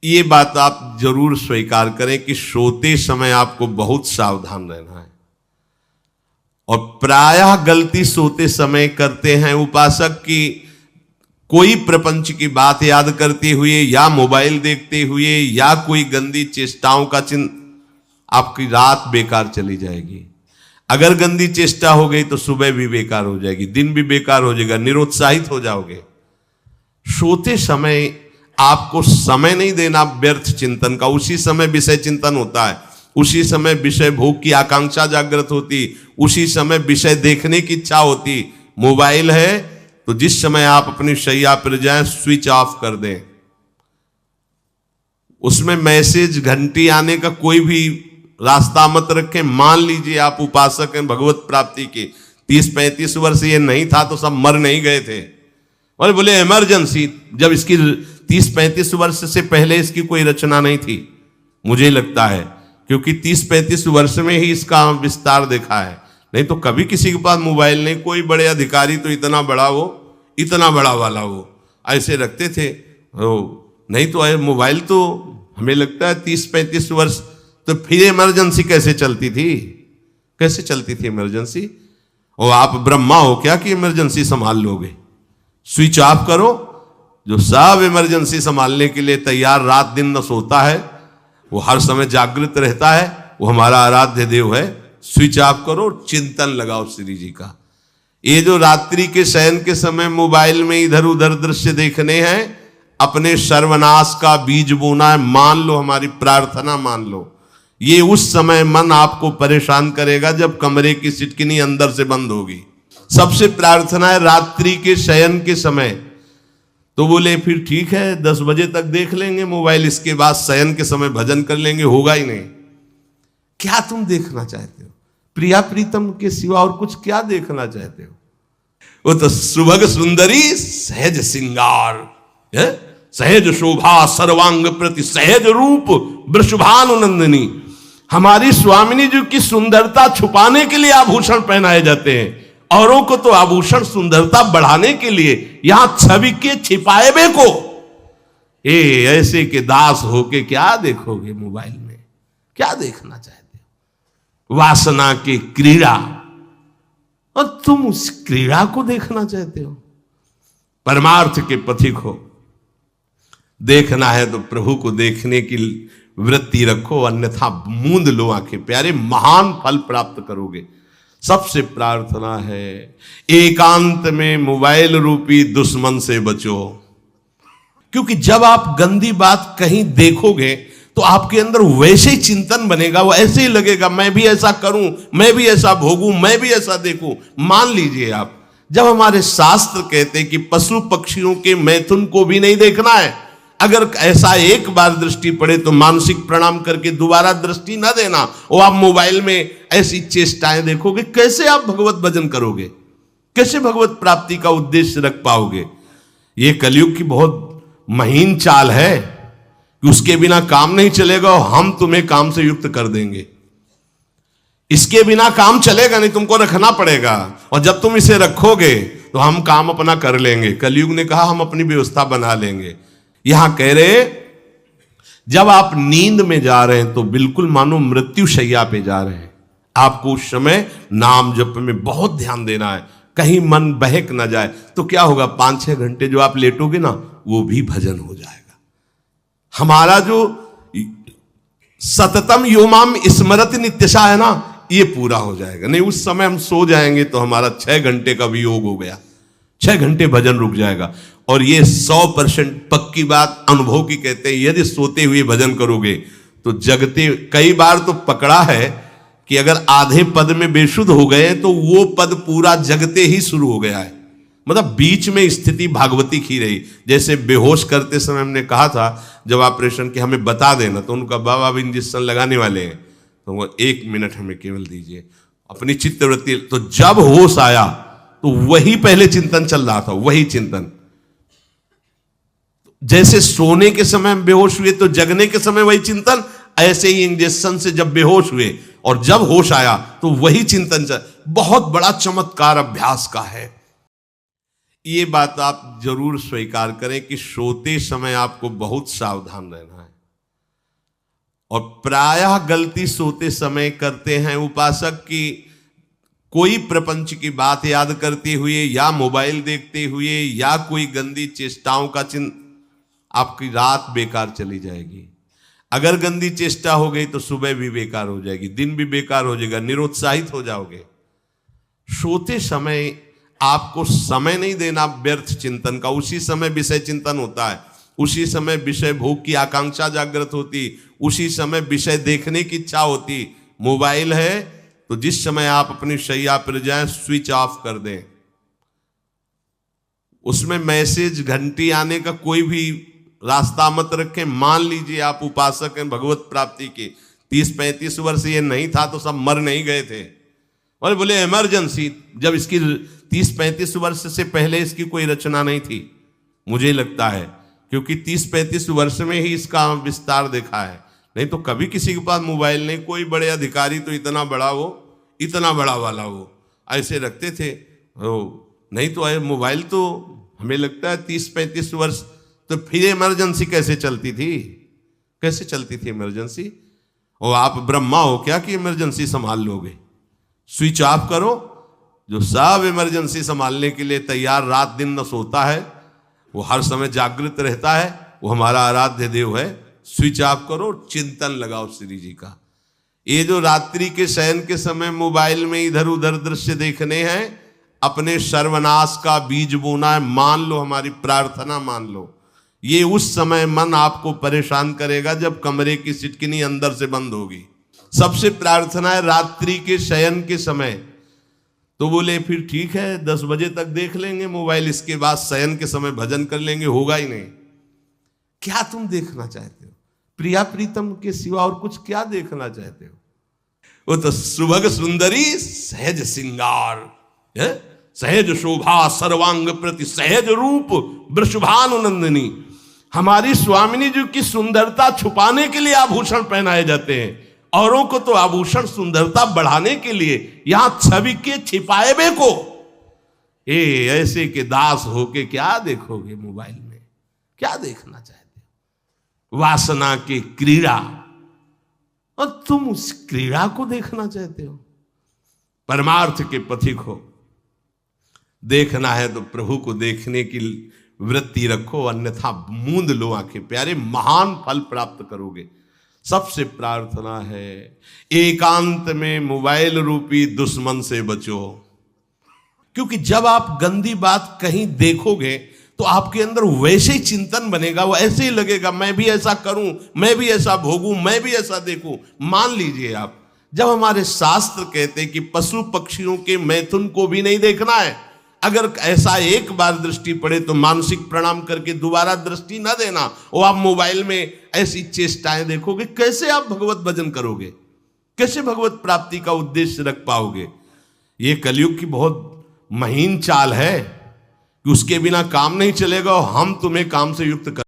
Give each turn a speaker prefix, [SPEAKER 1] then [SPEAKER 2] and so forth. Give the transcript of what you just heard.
[SPEAKER 1] ये बात आप जरूर स्वीकार करें कि सोते समय आपको बहुत सावधान रहना है। और प्रायः गलती सोते समय करते हैं उपासक की, कोई प्रपंच की बात याद करते हुए या मोबाइल देखते हुए या कोई गंदी चेष्टाओं का आपकी रात बेकार चली जाएगी। अगर गंदी चेष्टा हो गई तो सुबह भी बेकार हो जाएगी, दिन भी बेकार हो जाएगा, निरुत्साहित हो जाओगे। सोते समय आपको समय नहीं देना व्यर्थ चिंतन का। उसी समय विषय चिंतन होता है, उसी समय विषय भोग की आकांक्षा जागृत होती, उसी समय विषय देखने की इच्छा होती। मोबाइल है तो जिस समय आप अपनी शैया पर जाएं स्विच ऑफ कर दें। उसमें मैसेज घंटी आने का कोई भी रास्ता मत रखें। मान लीजिए आप उपासक हैं भगवत प्राप्ति के, 30-35 वर्ष ये नहीं था तो सब मर नहीं गए थे। और बोले इमरजेंसी, जब इसकी 30-35 वर्ष से पहले इसकी कोई रचना नहीं थी, मुझे लगता है, क्योंकि 30-35 वर्ष में ही इसका विस्तार देखा है। नहीं तो कभी किसी के पास मोबाइल नहीं। कोई बड़े अधिकारी तो इतना बड़ा वो, इतना बड़ा वाला वो ऐसे रखते थे। नहीं तो मोबाइल तो हमें लगता है 30-35 वर्ष। तो फिर इमरजेंसी कैसे चलती थी? कैसे चलती थी इमरजेंसी? और आप ब्रह्मा हो क्या कि इमरजेंसी संभाल लोगे? स्विच ऑफ करो। जो सब इमरजेंसी संभालने के लिए तैयार रात दिन न सोता है, वो हर समय जागृत रहता है, वो हमारा आराध्य देव है। स्विच ऑफ करो, चिंतन लगाओ श्री जी का। ये जो रात्रि के शयन के समय मोबाइल में इधर उधर दृश्य देखने हैं, अपने सर्वनाश का बीज बोना है। मान लो, हमारी प्रार्थना मान लो, ये उस समय मन आपको परेशान करेगा जब कमरे की सिटकिनी अंदर से बंद होगी। सबसे प्रार्थना है रात्रि के शयन के समय। तो बोले फिर ठीक है 10 बजे तक देख लेंगे मोबाइल, इसके बाद शयन के समय भजन कर लेंगे। होगा ही नहीं। क्या तुम देखना चाहते हो? प्रिया प्रीतम के सिवा और कुछ क्या देखना चाहते हो? वो तो सुभग सुंदरी सहज सिंगार, सहज शोभा सर्वांग प्रति सहज रूप वृषभानुनंदिनी। हमारी स्वामिनी जी की सुंदरता छुपाने के लिए आभूषण पहनाए जाते हैं, औरों को तो आभूषण सुंदरता बढ़ाने के लिए। यहां छवि के छिपाए बे को ऐसे के दास होके क्या देखोगे मोबाइल में? क्या देखना चाहते हो? वासना की क्रीड़ा, और तुम उस क्रीड़ा को देखना चाहते हो? परमार्थ के पथिक हो। देखना है तो प्रभु को देखने की वृत्ति रखो, अन्यथा मूंद लो आंखें। प्यारे, महान फल प्राप्त करोगे। सबसे प्रार्थना है एकांत में मोबाइल रूपी दुश्मन से बचो। क्योंकि जब आप गंदी बात कहीं देखोगे तो आपके अंदर वैसे ही चिंतन बनेगा, वो ऐसे ही लगेगा मैं भी ऐसा करूं, मैं भी ऐसा भोगूं, मैं भी ऐसा देखूं। मान लीजिए आप, जब हमारे शास्त्र कहते हैं कि पशु पक्षियों के मैथुन को भी नहीं देखना है, अगर ऐसा एक बार दृष्टि पड़े तो मानसिक प्रणाम करके दोबारा दृष्टि न देना। और आप मोबाइल में ऐसी चेष्टाएं देखोगे, कैसे आप भगवत भजन करोगे? कैसे भगवत प्राप्ति का उद्देश्य रख पाओगे? ये कलयुग की बहुत महीन चाल है कि उसके बिना काम नहीं चलेगा और हम तुम्हें काम से युक्त कर देंगे। इसके बिना काम चलेगा नहीं, तुमको रखना पड़ेगा। और जब तुम इसे रखोगे तो हम काम अपना कर लेंगे। कलयुग ने कहा हम अपनी व्यवस्था बना लेंगे। यहां कह रहे जब आप नींद में जा रहे हैं तो बिल्कुल मानो मृत्यु शैया पे जा रहे हैं। आपको उस समय नाम जप में बहुत ध्यान देना है, कहीं मन बहक ना जाए। तो क्या होगा, 5-6 घंटे जो आप लेटोगे ना, वो भी भजन हो जाएगा। हमारा जो सततम योमाम स्मरति नित्यशा है ना, ये पूरा हो जाएगा। नहीं, उस समय हम सो जाएंगे तो हमारा 6 घंटे का वियोग हो गया, 6 घंटे भजन रुक जाएगा। और ये 100% पक्की बात अनुभव की कहते हैं, यदि सोते हुए भजन करोगे तो जगते। कई बार तो पकड़ा है कि अगर आधे पद में बेशुद्ध हो गए तो वो पद पूरा जगते ही शुरू हो गया है। मतलब बीच में स्थिति भागवती की रही। जैसे बेहोश करते समय हमने कहा था जब ऑपरेशन के हमें बता देना, तो उनका बाबा अब इंजेक्शन लगाने वाले हैं तो वो 1 मिनट हमें केवल दीजिए, अपनी चित्तवृत्ति। तो जब होश आया तो वही पहले चिंतन चल रहा था, वही चिंतन। जैसे सोने के समय हम बेहोश हुए तो जगने के समय वही चिंतन, ऐसे ही इंजेक्शन से जब बेहोश हुए और जब होश आया तो वही चिंतन चल। बहुत बड़ा चमत्कार अभ्यास का है। ये बात आप जरूर स्वीकार करें कि सोते समय आपको बहुत सावधान रहना है। और प्रायः गलती सोते समय करते हैं उपासक की कोई प्रपंच की बात याद करते हुए या मोबाइल देखते हुए या कोई गंदी चेष्टाओं का आपकी रात बेकार चली जाएगी। अगर गंदी चेष्टा हो गई तो सुबह भी बेकार हो जाएगी, दिन भी बेकार हो जाएगा, निरुत्साहित हो जाओगे। सोते समय आपको समय नहीं देना व्यर्थ चिंतन का। उसी समय विषय चिंतन होता है, उसी समय विषय भोग की आकांक्षा जागृत होती, उसी समय विषय देखने की इच्छा होती। मोबाइल है तो जिस समय आप अपनी शैया पर जाएं स्विच ऑफ कर दें। उसमें मैसेज घंटी आने का कोई भी रास्ता मत रखें। मान लीजिए आप उपासक हैं भगवत प्राप्ति के, 30-35 वर्ष ये नहीं था तो सब मर नहीं गए थे। और बोले इमरजेंसी, जब इसकी 30-35 वर्ष से पहले इसकी कोई रचना नहीं थी, मुझे लगता है, क्योंकि 30-35 वर्ष में ही इसका विस्तार देखा है। नहीं तो कभी किसी के पास मोबाइल नहीं। कोई बड़े अधिकारी तो इतना बड़ा वो, इतना बड़ा वाला वो ऐसे रखते थे नहीं तो मोबाइल तो हमें लगता है 30-35 वर्ष। तो फिर इमरजेंसी कैसे चलती थी, कैसे चलती थी इमरजेंसी? और आप ब्रह्मा हो क्या कि इमरजेंसी संभाल लोगे? स्विच ऑफ करो। जो सब इमरजेंसी संभालने के लिए तैयार रात दिन न सोता है, वो हर समय जागृत रहता है, वो हमारा आराध्य देव है। स्विच ऑफ करो, चिंतन लगाओ श्री जी का। ये जो रात्रि के शयन के समय मोबाइल में इधर उधर दृश्य देखने हैं, अपने सर्वनाश का बीज बोना है। मान लो, हमारी प्रार्थना मान लो, ये उस समय मन आपको परेशान करेगा जब कमरे की सिटकिनी अंदर से बंद होगी। सबसे प्रार्थना है रात्रि के शयन के समय। तो बोले फिर ठीक है 10 बजे तक देख लेंगे मोबाइल, इसके बाद शयन के समय भजन कर लेंगे। होगा ही नहीं। क्या तुम देखना चाहते हो? प्रिया प्रीतम के सिवा और कुछ क्या देखना चाहते हो? वो तो सुभग सुंदरी सहज सिंगार, सहज शोभा सर्वांग प्रति सहज रूप वृषभानुनंदिनी। हमारी स्वामिनी जी की सुंदरता छुपाने के लिए आभूषण पहनाए जाते हैं, औरों को तो आभूषण सुंदरता बढ़ाने के लिए। यहां छवि के छिपाए बे को ऐसे के दास होके क्या देखोगे मोबाइल में? क्या देखना चाहते हो? वासना की क्रीड़ा, और तुम उस क्रीड़ा को देखना चाहते हो? परमार्थ के पथिक हो। देखना है तो प्रभु को देखने की वृत्ति रखो, अन्यथा मूंद लो आंखें। प्यारे, महान फल प्राप्त करोगे। सबसे प्रार्थना है एकांत में मोबाइल रूपी दुश्मन से बचो। क्योंकि जब आप गंदी बात कहीं देखोगे तो आपके अंदर वैसे ही चिंतन बनेगा, वो ऐसे ही लगेगा मैं भी ऐसा करूं, मैं भी ऐसा भोगूं, मैं भी ऐसा देखूं। मान लीजिए आप, जब हमारे शास्त्र कहते हैं कि पशु पक्षियों के मैथुन को भी नहीं देखना है, अगर ऐसा एक बार दृष्टि पड़े तो मानसिक प्रणाम करके दोबारा दृष्टि न देना। और आप मोबाइल में ऐसी चेष्टाएं देखोगे, कैसे आप भगवत भजन करोगे? कैसे भगवत प्राप्ति का उद्देश्य रख पाओगे? ये कलयुग की बहुत महीन चाल है कि उसके बिना काम नहीं चलेगा और हम तुम्हें काम से युक्त कर